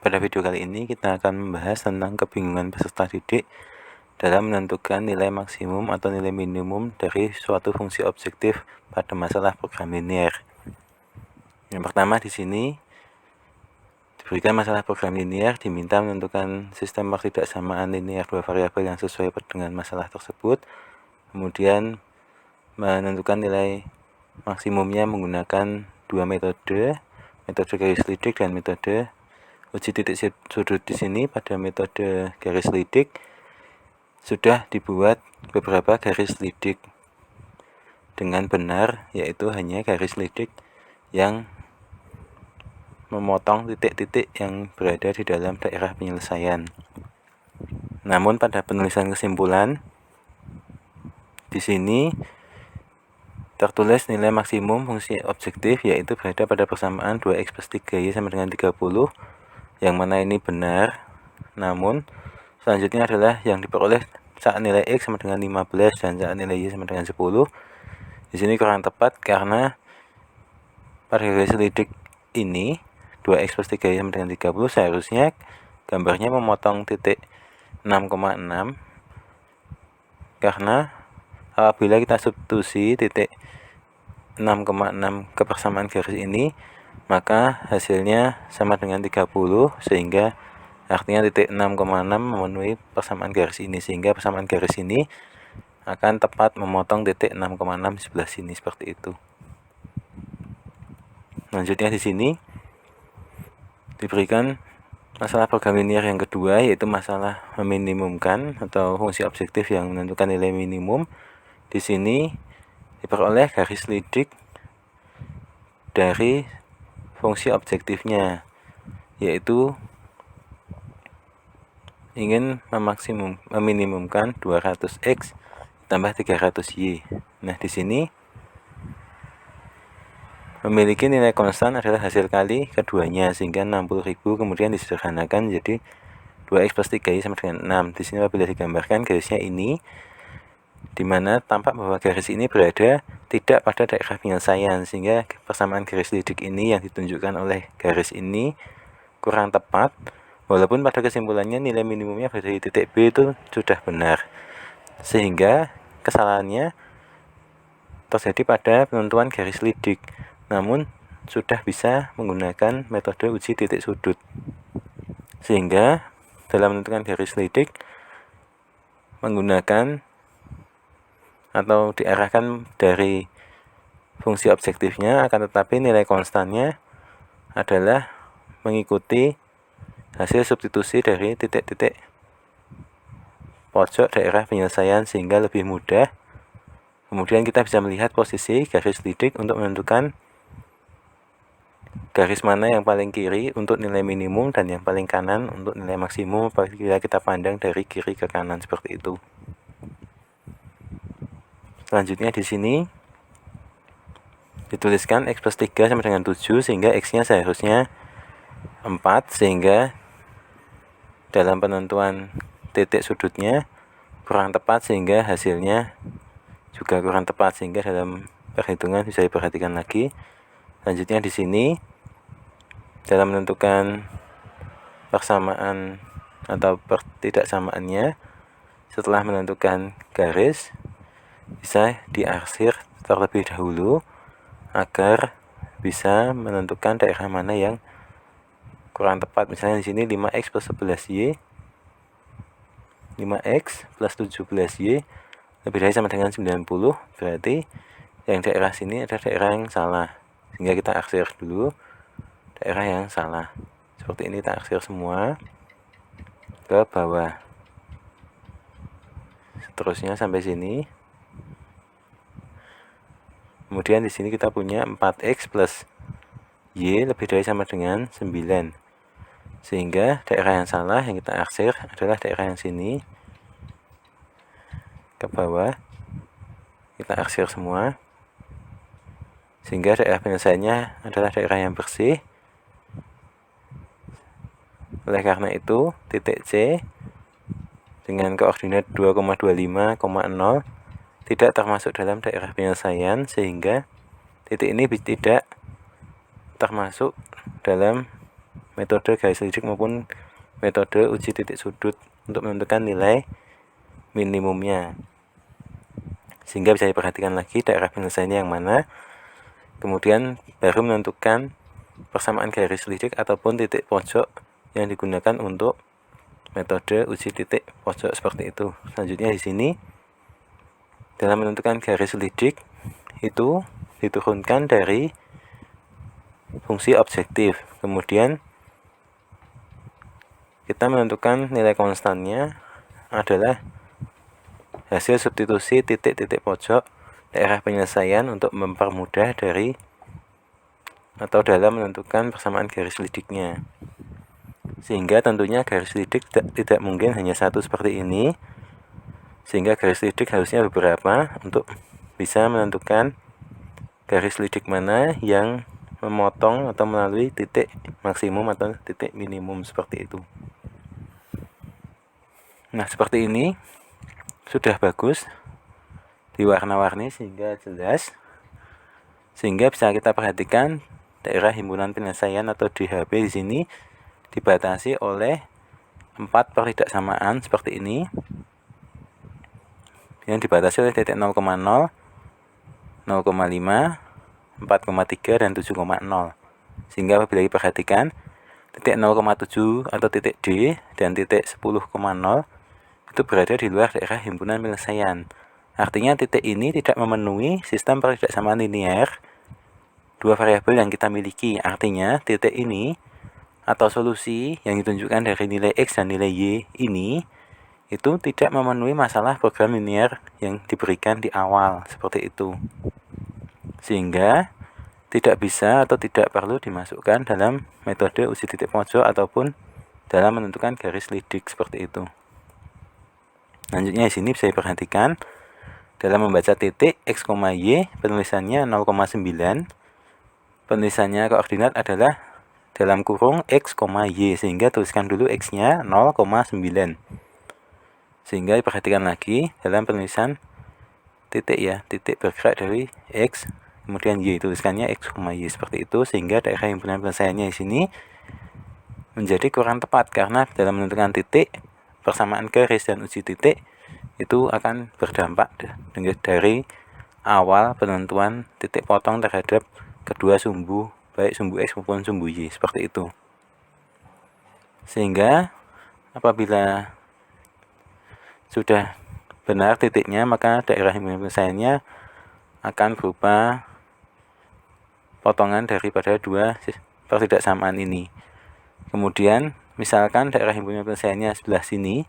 Pada video kali ini kita akan membahas tentang kebingungan peserta didik dalam menentukan nilai maksimum atau nilai minimum dari suatu fungsi objektif pada masalah program linier. Yang pertama di sini diberikan masalah program linier, diminta menentukan sistem pertidaksamaan linier dua variabel yang sesuai dengan masalah tersebut. Kemudian menentukan nilai maksimumnya menggunakan dua metode garis lidik dan metode uji titik sudut. Di sini pada metode garis lidik sudah dibuat beberapa garis lidik dengan benar, yaitu hanya garis lidik yang memotong titik-titik yang berada di dalam daerah penyelesaian. Namun pada penulisan kesimpulan di sini tertulis nilai maksimum fungsi objektif yaitu berada pada persamaan 2x plus 3y sama dengan 30, yang mana ini benar. Namun selanjutnya adalah yang diperoleh saat nilai x sama dengan 15 dan saat nilai y sama dengan 10. Di sini kurang tepat karena pada garis lidik ini 2x plus 3y sama dengan 30 seharusnya gambarnya memotong titik 6,6, karena apabila kita substitusi titik 6,6 ke persamaan garis ini, maka hasilnya sama dengan 30, sehingga artinya titik 6,6 memenuhi persamaan garis ini, sehingga persamaan garis ini akan tepat memotong titik 6,6 di sebelah sini, seperti itu. Selanjutnya di sini diberikan masalah program linier yang kedua, yaitu masalah meminimumkan atau fungsi objektif yang menentukan nilai minimum. Di sini diperoleh garis lidik dari fungsi objektifnya, yaitu ingin meminimumkan 200x tambah 300y. Nah, di sini memiliki nilai konstan adalah hasil kali keduanya, sehingga 60.000 kemudian disederhanakan jadi 2x plus 3y sama dengan 6. Di sini apabila digambarkan garisnya ini, di mana tampak bahwa garis ini berada tidak pada daerah penyelesaian, sehingga persamaan garis lidik ini yang ditunjukkan oleh garis ini kurang tepat, walaupun pada kesimpulannya nilai minimumnya berada di titik B itu sudah benar, sehingga kesalahannya terjadi pada penentuan garis lidik. Namun sudah bisa menggunakan metode uji titik sudut, sehingga dalam menentukan garis lidik menggunakan atau diarahkan dari fungsi objektifnya, akan tetapi nilai konstannya adalah mengikuti hasil substitusi dari titik-titik pojok daerah penyelesaian, sehingga lebih mudah. Kemudian kita bisa melihat posisi garis lidik untuk menentukan garis mana yang paling kiri untuk nilai minimum dan yang paling kanan untuk nilai maksimum apabila kita pandang dari kiri ke kanan, seperti itu. Selanjutnya di sini dituliskan x plus 3 sama dengan 7, sehingga x-nya seharusnya 4, sehingga dalam penentuan titik sudutnya kurang tepat, sehingga hasilnya juga kurang tepat, sehingga dalam perhitungan bisa diperhatikan lagi. Selanjutnya di sini dalam menentukan persamaan atau pertidaksamaannya, setelah menentukan garis bisa diarsir terlebih dahulu agar bisa menentukan daerah mana yang kurang tepat. Misalnya di sini 5x plus 11y, 5x plus 17y lebih dari sama dengan 90, berarti yang daerah sini adalah daerah yang salah, sehingga kita arsir dulu daerah yang salah. Seperti ini kita arsir semua ke bawah, seterusnya sampai sini. Kemudian di sini kita punya 4x plus y lebih dari sama dengan 9, sehingga daerah yang salah yang kita arsir adalah daerah yang sini ke bawah. Kita arsir semua sehingga daerah penyelesaiannya adalah daerah yang bersih. Oleh karena itu titik C dengan koordinat 2,25,0 tidak termasuk dalam daerah penyelesaian, sehingga titik ini tidak termasuk dalam metode garis lidik maupun metode uji titik sudut untuk menentukan nilai minimumnya. Sehingga bisa diperhatikan lagi daerah penyelesaiannya yang mana, kemudian baru menentukan persamaan garis lidik ataupun titik pojok yang digunakan untuk metode uji titik pojok seperti itu. Selanjutnya di sini dalam menentukan garis lidik itu diturunkan dari fungsi objektif. Kemudian kita menentukan nilai konstannya adalah hasil substitusi titik-titik pojok daerah penyelesaian untuk mempermudah dari atau dalam menentukan persamaan garis lidiknya. Sehingga tentunya garis lidik tidak mungkin hanya satu seperti ini, sehingga garis lidik harusnya beberapa untuk bisa menentukan garis lidik mana yang memotong atau melalui titik maksimum atau titik minimum seperti itu. Nah, seperti ini sudah bagus diwarna-warni sehingga jelas, sehingga bisa kita perhatikan daerah himpunan penyelesaian atau DHP di sini dibatasi oleh 4 pertidaksamaan seperti ini, yang dibatasi oleh titik 0,0, 0,5, 4,3 dan 7,0. Sehingga apabila diperhatikan titik 0,7 atau titik D dan titik 10,0 itu berada di luar daerah himpunan penyelesaian. Artinya titik ini tidak memenuhi sistem pertidaksamaan linear dua variabel yang kita miliki. Artinya titik ini atau solusi yang ditunjukkan dari nilai X dan nilai Y ini itu tidak memenuhi masalah program linear yang diberikan di awal seperti itu. Sehingga tidak bisa atau tidak perlu dimasukkan dalam metode uji titik pojok ataupun dalam menentukan garis lidik seperti itu. Selanjutnya di sini bisa diperhatikan dalam membaca titik X, Y penulisannya 0,9. Penulisannya koordinat adalah dalam kurung X, Y, sehingga tuliskan dulu X-nya 0,9. Sehingga diperhatikan lagi dalam penulisan titik ya, titik bergerak dari X kemudian Y, tuliskannya X, Y seperti itu, sehingga daerah himpunan penyelesaiannya di sini menjadi kurang tepat karena dalam menentukan titik persamaan garis dan uji titik itu akan berdampak dari awal penentuan titik potong terhadap kedua sumbu, baik sumbu X maupun sumbu Y seperti itu. Sehingga apabila sudah benar titiknya, maka daerah himpunan penyelesaiannya akan berupa potongan daripada dua pertidaksamaan ini. Kemudian misalkan daerah himpunan penyelesaiannya sebelah sini,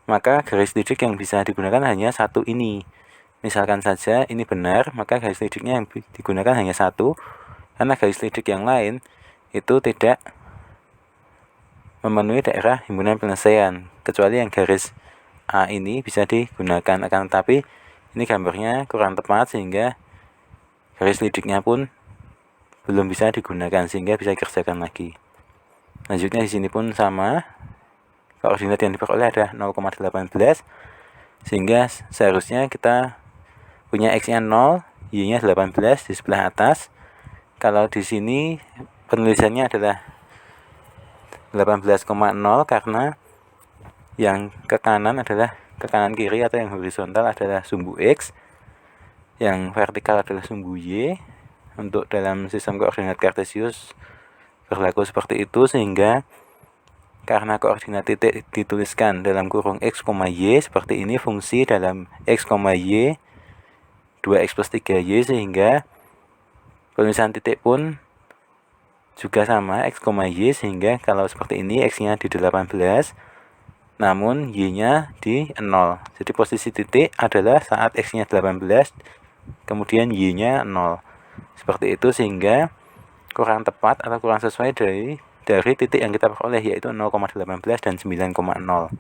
maka garis lidik yang bisa digunakan hanya satu ini. Misalkan saja ini benar, maka garis lidiknya yang digunakan hanya satu, karena garis lidik yang lain itu tidak memenuhi daerah himpunan penyelesaian, kecuali yang garis A ini bisa digunakan. Akan tetapi ini gambarnya kurang tepat sehingga garis lidiknya pun belum bisa digunakan, sehingga bisa dikerjakan lagi. Selanjutnya di sini pun sama, koordinat yang diperoleh adalah 0,18, sehingga seharusnya kita punya X-nya 0, Y-nya 18 di sebelah atas. Kalau di sini penulisannya adalah 18,0 karena yang ke kanan adalah ke kanan kiri atau yang horizontal adalah sumbu X, yang vertikal adalah sumbu Y. Untuk dalam sistem koordinat kartesius berlaku seperti itu, sehingga karena koordinat titik dituliskan dalam kurung X, Y seperti ini, fungsi dalam X, Y 2X plus 3Y, sehingga penulisan titik pun juga sama X, Y, sehingga kalau seperti ini X-nya di 18 namun Y-nya di 0. Jadi posisi titik adalah saat X-nya 18 kemudian Y-nya 0. Seperti itu, sehingga kurang tepat atau kurang sesuai dari titik yang kita peroleh, yaitu 0,18 dan 9,0.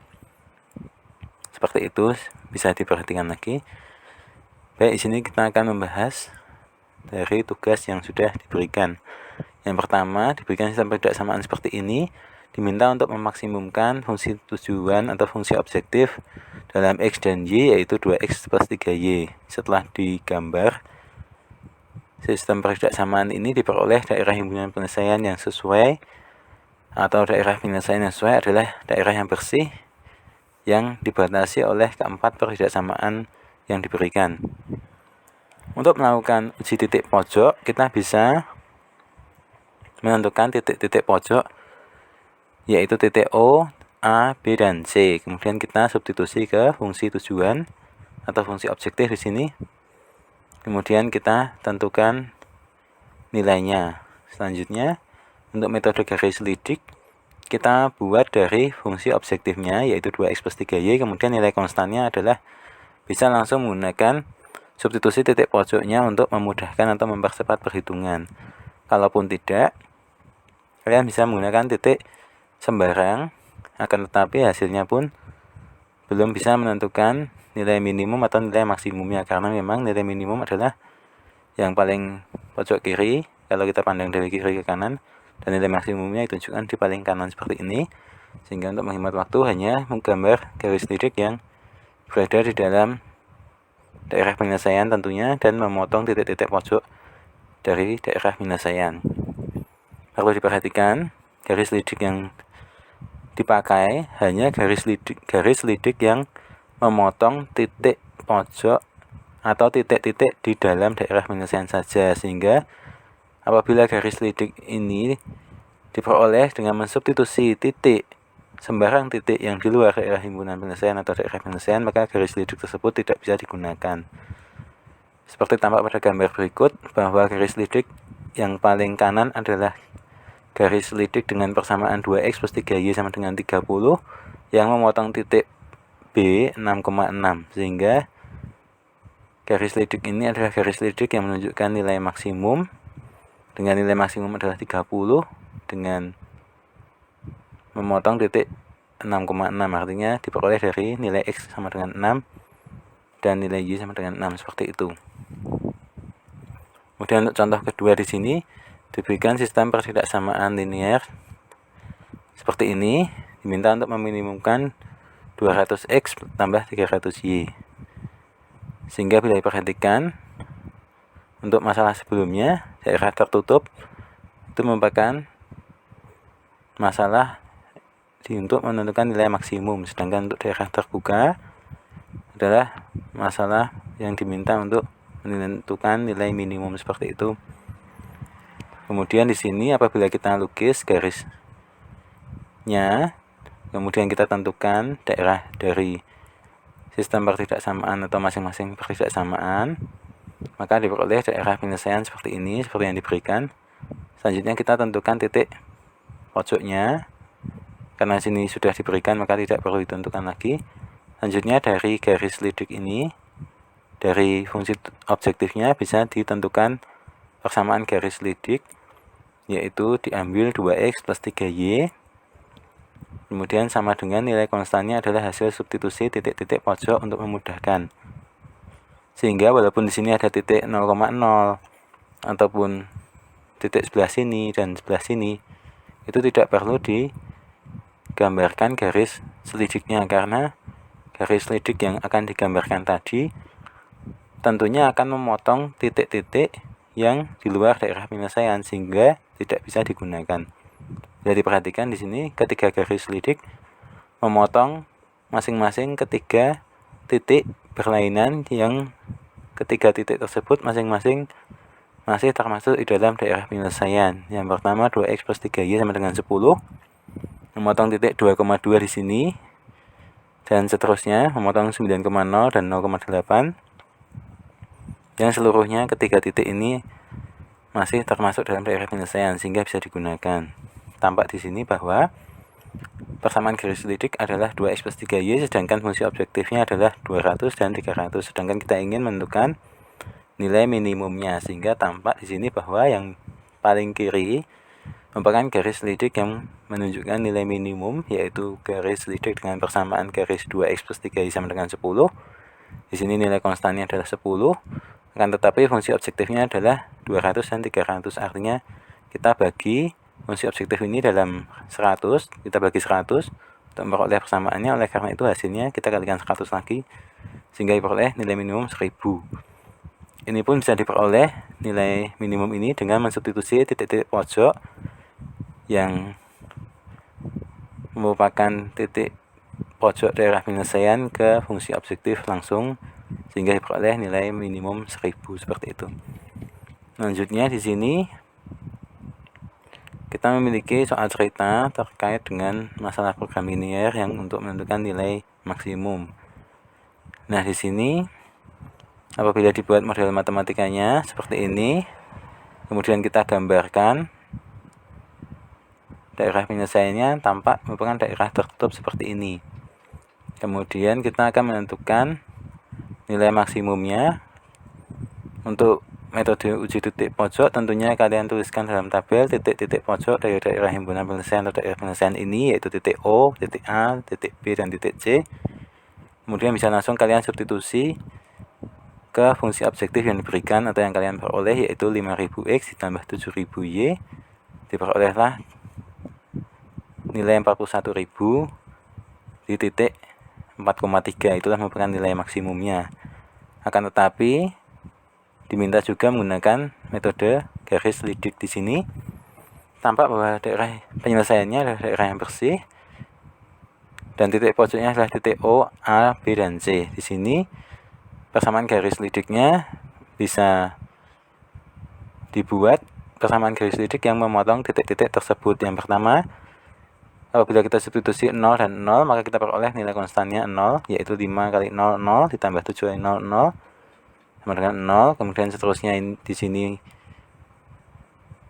Seperti itu, bisa diperhatikan lagi. Baik, di sini kita akan membahas dari tugas yang sudah diberikan. Yang pertama, diberikan sistem pertidaksamaan seperti ini, diminta untuk memaksimumkan fungsi tujuan atau fungsi objektif dalam X dan Y, yaitu 2X plus 3Y. Setelah digambar sistem pertidaksamaan ini, diperoleh daerah himpunan penyelesaian yang sesuai atau daerah penyelesaian yang sesuai adalah daerah yang bersih yang dibatasi oleh keempat pertidaksamaan yang diberikan. Untuk melakukan uji titik pojok, kita bisa menentukan titik-titik pojok, yaitu titik O, A, B, dan C. Kemudian kita substitusi ke fungsi tujuan atau fungsi objektif di sini. Kemudian kita tentukan nilainya. Selanjutnya, untuk metode garis lidik, kita buat dari fungsi objektifnya, yaitu 2x plus 3y, kemudian nilai konstannya adalah bisa langsung menggunakan substitusi titik pojoknya untuk memudahkan atau mempercepat perhitungan. Kalaupun tidak, kalian bisa menggunakan titik sembarang, akan tetapi hasilnya pun belum bisa menentukan nilai minimum atau nilai maksimumnya, karena memang nilai minimum adalah yang paling pojok kiri kalau kita pandang dari kiri ke kanan, dan nilai maksimumnya ditunjukkan di paling kanan seperti ini. Sehingga untuk menghemat waktu hanya menggambar garis lidik yang berada di dalam daerah penyelesaian tentunya, dan memotong titik-titik pojok dari daerah penyelesaian. Perlu diperhatikan, garis lidik yang dipakai hanya garis lidik yang memotong titik pojok atau titik-titik di dalam daerah penyelesaian saja, sehingga apabila garis lidik ini diperoleh dengan mensubstitusi titik sembarang titik yang di luar daerah himpunan penyelesaian atau daerah penyelesaian, maka garis lidik tersebut tidak bisa digunakan. Seperti tampak pada gambar berikut, bahwa garis lidik yang paling kanan adalah garis lidik dengan persamaan 2x plus 3y sama dengan 30 yang memotong titik B 6,6, sehingga garis lidik ini adalah garis lidik yang menunjukkan nilai maksimum, dengan nilai maksimum adalah 30 dengan memotong titik 6,6, artinya diperoleh dari nilai X sama dengan 6 dan nilai Y sama dengan 6, seperti itu. Kemudian untuk contoh kedua di sini diberikan sistem pertidaksamaan linear seperti ini, diminta untuk meminimumkan 200x tambah 300y. Sehingga bila diperhatikan, untuk masalah sebelumnya, daerah tertutup itu merupakan masalah untuk menentukan nilai maksimum, sedangkan untuk daerah terbuka adalah masalah yang diminta untuk menentukan nilai minimum, seperti itu. Kemudian di sini apabila kita lukis garisnya, kemudian kita tentukan daerah dari sistem pertidaksamaan atau masing-masing pertidaksamaan, maka diperoleh daerah penyelesaian seperti ini, seperti yang diberikan. Selanjutnya kita tentukan titik pojoknya. Karena sini sudah diberikan, maka tidak perlu ditentukan lagi. Selanjutnya dari garis lidik ini, dari fungsi objektifnya bisa ditentukan persamaan garis lidik, yaitu diambil 2x plus 3y, kemudian sama dengan nilai konstannya adalah hasil substitusi titik-titik pojok untuk memudahkan. Sehingga walaupun di sini ada titik 0,0 ataupun titik sebelah sini dan sebelah sini, itu tidak perlu digambarkan garis selidiknya, karena garis lidik yang akan digambarkan tadi tentunya akan memotong titik-titik yang di luar daerah penyelesaian, sehingga tidak bisa digunakan. Jadi perhatikan di sini ketiga garis lidik memotong masing-masing ketiga titik berlainan, yang ketiga titik tersebut masing-masing masih termasuk di dalam daerah penyelesaian. Yang pertama 2x plus 3y sama dengan 10, memotong titik 2,2 di sini, dan seterusnya memotong 9,0 dan 0,8, yang seluruhnya ketiga titik ini masih termasuk dalam daerah penyelesaian, sehingga bisa digunakan. Tampak di sini bahwa persamaan garis lidik adalah 2x plus 3y, sedangkan fungsi objektifnya adalah 200 dan 300, sedangkan kita ingin menentukan nilai minimumnya, sehingga tampak di sini bahwa yang paling kiri merupakan garis lidik yang menunjukkan nilai minimum, yaitu garis lidik dengan persamaan garis 2x plus 3y sama dengan 10. Di sini nilai konstannya adalah 10, akan tetapi fungsi objektifnya adalah 200 dan 300, artinya kita bagi fungsi objektif ini dalam 100, kita bagi 100 untuk memperoleh persamaannya. Oleh karena itu hasilnya kita kalikan 100 lagi, sehingga diperoleh nilai minimum 1000. Ini pun bisa diperoleh nilai minimum ini dengan mensubstitusi titik-titik pojok yang merupakan titik pojok daerah penyelesaian ke fungsi objektif langsung sehingga diperoleh nilai minimum 1000 seperti itu. Selanjutnya di sini kita memiliki soal cerita terkait dengan masalah program linier yang untuk menentukan nilai maksimum. Nah, di sini apabila dibuat model matematikanya seperti ini, kemudian kita gambarkan daerah penyelesaiannya tampak merupakan daerah tertutup seperti ini. Kemudian kita akan menentukan nilai maksimumnya. Untuk metode uji titik pojok tentunya kalian tuliskan dalam tabel titik-titik pojok dari daerah himpunan penyelesaian atau daerah penyelesaian ini, yaitu titik O, titik A, titik B, dan titik C. Kemudian bisa langsung kalian substitusi ke fungsi objektif yang diberikan atau yang kalian peroleh, yaitu 5000x ditambah 7000y, diperolehlah nilai 41.000 di titik 4,3. Itulah merupakan nilai maksimumnya. Akan tetapi diminta juga menggunakan metode garis lidik. Di sini tampak bahwa daerah penyelesaiannya adalah daerah yang bersih dan titik pojoknya adalah titik O, A, B, dan C. Di sini persamaan garis lidiknya bisa dibuat persamaan garis lidik yang memotong titik-titik tersebut. Yang pertama, apabila kita substitusi 0 dan 0, maka kita peroleh nilai konstannya 0, yaitu 5 kali 0, 0, ditambah 7 kali 0, 0, sama dengan 0. Kemudian seterusnya di sini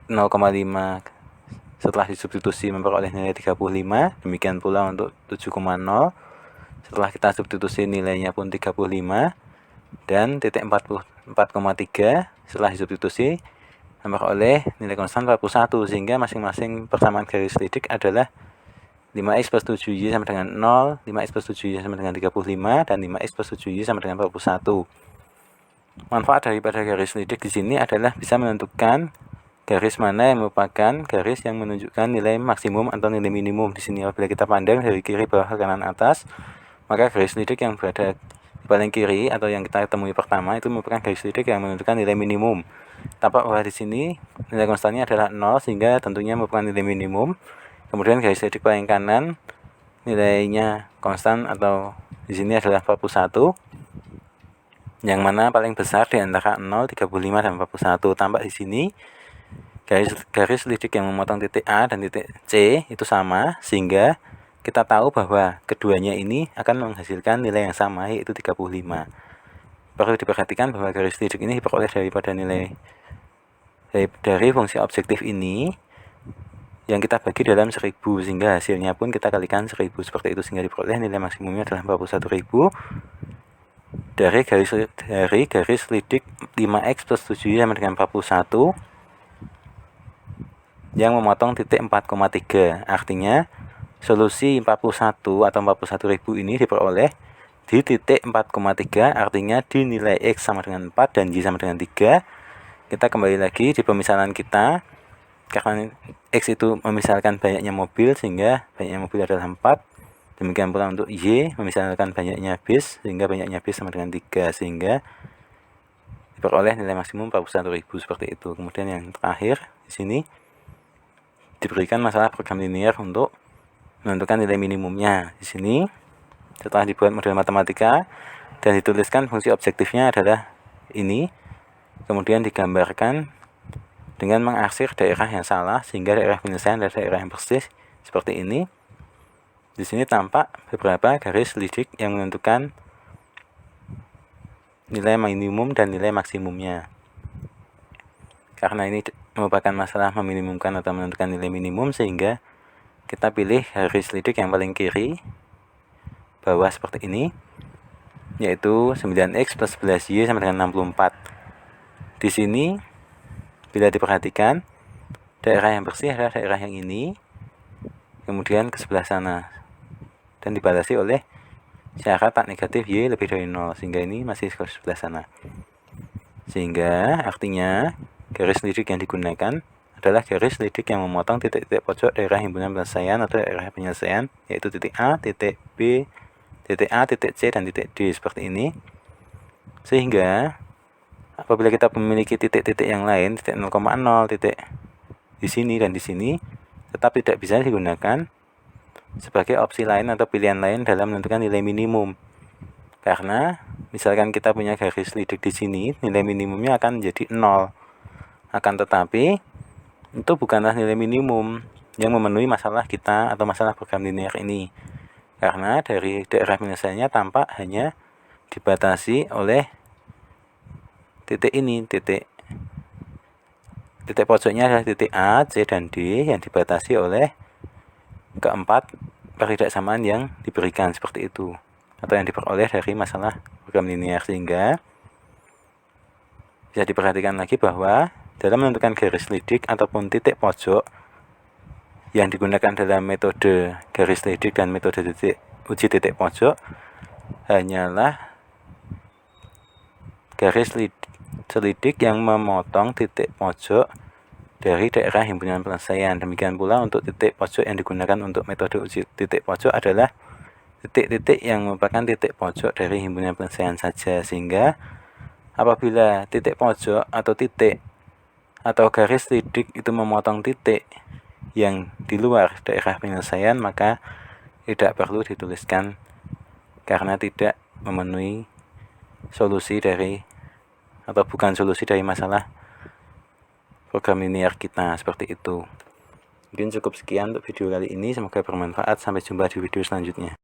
0,5 setelah disubstitusi memperoleh nilai 35. Demikian pula untuk 7,0. Setelah kita substitusi nilainya pun 35. Dan titik 4,3 setelah disubstitusi memperoleh nilai konstan 41, sehingga masing-masing persamaan garis lidik adalah 5x plus 7y sama dengan 0, 5x plus 7y sama dengan 35, dan 5x plus 7y sama dengan 41. Manfaat daripada garis lidik di sini adalah bisa menentukan garis mana yang merupakan garis yang menunjukkan nilai maksimum atau nilai minimum. Di sini apabila kita pandang dari kiri bawah ke kanan atas, maka garis lidik yang berada di paling kiri atau yang kita temui pertama itu merupakan garis lidik yang menentukan nilai minimum. Tampak bahwa di sini nilai konstannya adalah 0, sehingga tentunya merupakan nilai minimum. Kemudian garis lidik paling kanan nilainya konstan atau di sini adalah 41. Yang mana paling besar di antara 0, 35, dan 41. Tampak di sini garis lidik yang memotong titik A dan titik C itu sama, sehingga kita tahu bahwa keduanya ini akan menghasilkan nilai yang sama, yaitu 35. Perlu diperhatikan bahwa garis lidik ini diperoleh daripada nilai dari fungsi objektif ini yang kita bagi dalam 1000, sehingga hasilnya pun kita kalikan 1000 seperti itu, sehingga diperoleh nilai maksimumnya adalah 41.000 dari garis lidik 5x plus 7y sama dengan 41 yang memotong titik 4,3. Artinya solusi 41 atau 41.000 ini diperoleh di titik 4,3, artinya di nilai x sama dengan 4 dan y sama dengan 3. Kita kembali lagi di pemisalan kita, karena x itu memisalkan banyaknya mobil, sehingga banyaknya mobil adalah 4. Demikian pula untuk y memisalkan banyaknya bis, sehingga banyaknya bis sama dengan 3, sehingga diperoleh nilai maksimum 41.000 seperti itu. Kemudian yang terakhir di sini diberikan masalah program linear untuk menentukan nilai minimumnya. Di sini setelah dibuat model matematika dan dituliskan fungsi objektifnya adalah ini, kemudian digambarkan dengan mengarsir daerah yang salah, sehingga daerah penyelesaian adalah daerah yang bersih seperti ini. Di sini tampak beberapa garis lidik yang menentukan nilai minimum dan nilai maksimumnya. Karena ini merupakan masalah meminimumkan atau menentukan nilai minimum, sehingga kita pilih garis lidik yang paling kiri bawah seperti ini, yaitu 9x plus 11y sama dengan 64. Di sini bila diperhatikan, daerah yang bersih adalah daerah yang ini, kemudian ke sebelah sana, dan dibatasi oleh syarat tak negatif y lebih dari 0, sehingga ini masih ke sebelah sana. Sehingga artinya garis lidik yang digunakan adalah garis lidik yang memotong titik-titik pojok daerah himpunan penyelesaian atau daerah penyelesaian, yaitu titik A, titik B, titik A, titik C, dan titik D seperti ini. Sehingga apabila kita memiliki titik-titik yang lain, titik 0,0, titik di sini dan di sini, tetap tidak bisa digunakan sebagai opsi lain atau pilihan lain dalam menentukan nilai minimum. Karena misalkan kita punya garis lidik di sini, nilai minimumnya akan menjadi 0. Akan tetapi itu bukanlah nilai minimum yang memenuhi masalah kita atau masalah program linear ini. Karena dari daerah penyelesaiannya tampak hanya dibatasi oleh titik ini, titik pojoknya adalah titik A, C, dan D yang dibatasi oleh keempat pertidaksamaan yang diberikan seperti itu, atau yang diperoleh dari masalah program linear. Sehingga bisa diperhatikan lagi bahwa dalam menentukan garis lidik ataupun titik pojok yang digunakan dalam metode garis lidik dan metode uji titik pojok hanyalah garis selidik yang memotong titik pojok dari daerah himpunan penyelesaian. Demikian pula untuk titik pojok yang digunakan untuk metode uji titik pojok adalah titik-titik yang merupakan titik pojok dari himpunan penyelesaian saja. Sehingga apabila titik pojok atau titik atau garis lidik itu memotong titik yang di luar daerah penyelesaian, maka tidak perlu dituliskan karena tidak memenuhi solusi dari atau bukan solusi dari masalah program linear kita, seperti itu. Mungkin cukup sekian untuk video kali ini, semoga bermanfaat. Sampai jumpa di video selanjutnya.